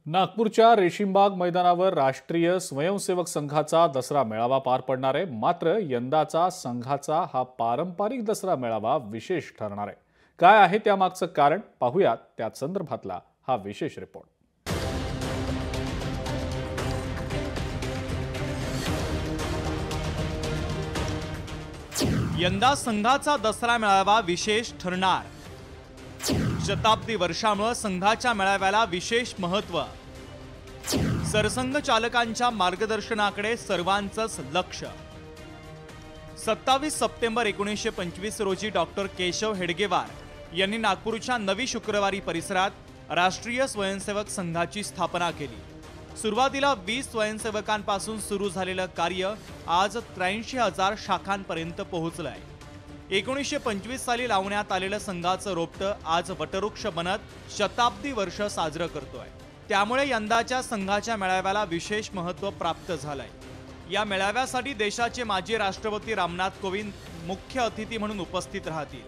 नागपूरच्या रेशीमबाग मैदानावर राष्ट्रीय स्वयंसेवक संघाचा दसरा मेळावा पार पडणार आहे। मात्र यंदाचा संघाचा हा पारंपरिक दसरा मेळावा विशेष ठरणार आहे। काय आहे त्यामागचं कारण पाहूयात त्या संदर्भातला हा विशेष रिपोर्ट। यंदा संघाचा दसरा मेळावा विशेष ठरणार। शताब्दी वर्षामुळे संघाच्या मेळाव्याला विशेष महत्त्व। सरसंघ चालकांच्या मार्गदर्शनाकडे सर्वांचंच लक्ष। 27 सप्टेंबर 1925 रोजी डॉक्टर केशव हेडगेवार यांनी नागपूरच्या नवी शुक्रवारी परिसरात राष्ट्रीय स्वयंसेवक संघाची स्थापना केली। सुरुवातीला 20 स्वयंसेवकांपासून सुरू झालेलं कार्य आज 83,000 शाखांपर्यंत पोहोचलंय। 1925 साली लावण्यात आलेलं संघाचं रोपटं आज वटवृक्ष बनत शताब्दी वर्ष साजरं करतोय। त्यामुळे यंदाच्या संघाच्या मेळाव्याला विशेष महत्त्व प्राप्त झालंय। या मेळाव्यासाठी देशाचे माजी राष्ट्रपती रामनाथ कोविंद मुख्य अतिथी म्हणून उपस्थित राहतील।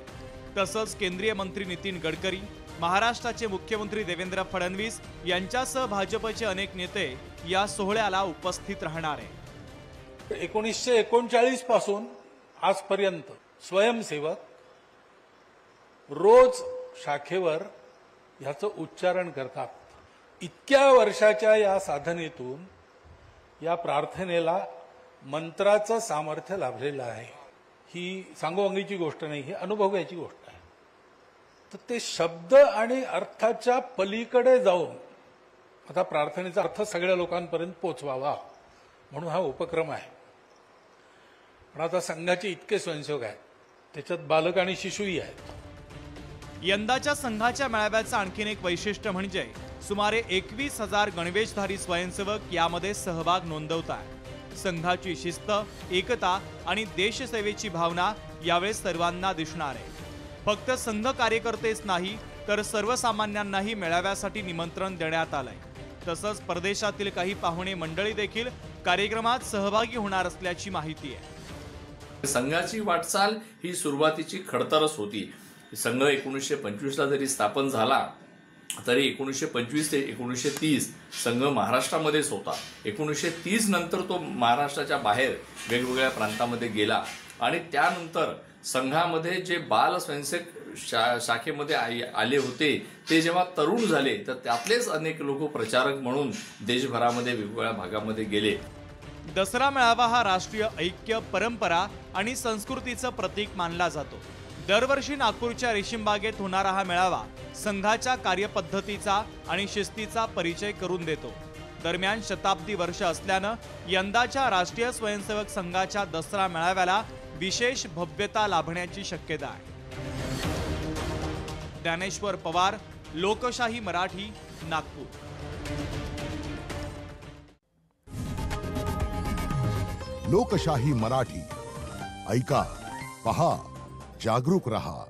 तसंच केंद्रीय मंत्री नितीन गडकरी, महाराष्ट्राचे मुख्यमंत्री देवेंद्र फडणवीस यांच्यासह भाजपचे अनेक नेते या सोहळ्याला उपस्थित राहणार आहेत। 1939 पासून आजपर्यंत स्वयंसेवक रोज शाखेवर ह्याचं उच्चारण करतात। इतक्या वर्षाच्या या साधनेतून या प्रार्थनेला मंत्राचं सामर्थ्य लाभलेलं आहे। ही सांगोवंगीची गोष्ट नाही, ही अनुभवाची गोष्ट आहे। तर ते शब्द आणि अर्थाच्या पलीकडे जाऊन आता प्रार्थनेचा अर्थ सगळ्या लोकांपर्यंत पोहोचवावा म्हणून हा उपक्रम आहे। पण आता संघाचे इतके स्वयंसेवक आहेत, त्याच्यात बालक आणि शिशुही आहेत। यंदाच्या संघाच्या मेळाव्याचं आणखीन एक वैशिष्ट्य म्हणजे सुमारे 21,000 गणवेशधारी स्वयंसेवक यामध्ये सहभाग नोंदवतात। संघाची शिस्त, एकता आणि देशसेवेची भावना यावेळेस सर्वांना दिसणार आहे। फक्त संघ कार्यकर्तेच नाही तर सर्वसामान्यांनाही मेळाव्यासाठी निमंत्रण देण्यात आलंय। तसंच परदेशातील काही पाहुणे मंडळी देखील कार्यक्रमात सहभागी होणार असल्याची माहिती आहे। संघाची वाटचाल ही सुरुवातीची खडतरच होती। संघ 1925 ला जरी स्थापन झाला तरी 1925 ते 1930 संघ महाराष्ट्रामध्येच होता। 1930 नंतर तो महाराष्ट्राच्या बाहेर वेगवेगळ्या प्रांतामध्ये गेला आणि त्यानंतर संघामध्ये जे बाल स्वयंसेवक शाखेमध्ये आले होते ते जेव्हा तरुण झाले तर त्यातलेच अनेक लोक प्रचारक म्हणून देशभरामध्ये वेगवेगळ्या भागामध्ये गेले। दसरा मेळावा हा राष्ट्रीय ऐक्य, परंपरा आणि संस्कृतीचं प्रतीक मानला जातो। दरवर्षी नागपूरच्या रेशीमबागेत होणारा हा मेळावा संघाच्या कार्यपद्धतीचा आणि शिस्तीचा परिचय करून देतो। दरम्यान शताब्दी वर्ष असल्यानं यंदाच्या राष्ट्रीय स्वयंसेवक संघाच्या दसरा मेळाव्याला विशेष भव्यता लाभण्याची शक्यता आहे। ज्ञानेश्वर पवार, लोकशाही मराठी, नागपूर। लोकशाही मराठी ऐका, पहा, जागरूक रहा।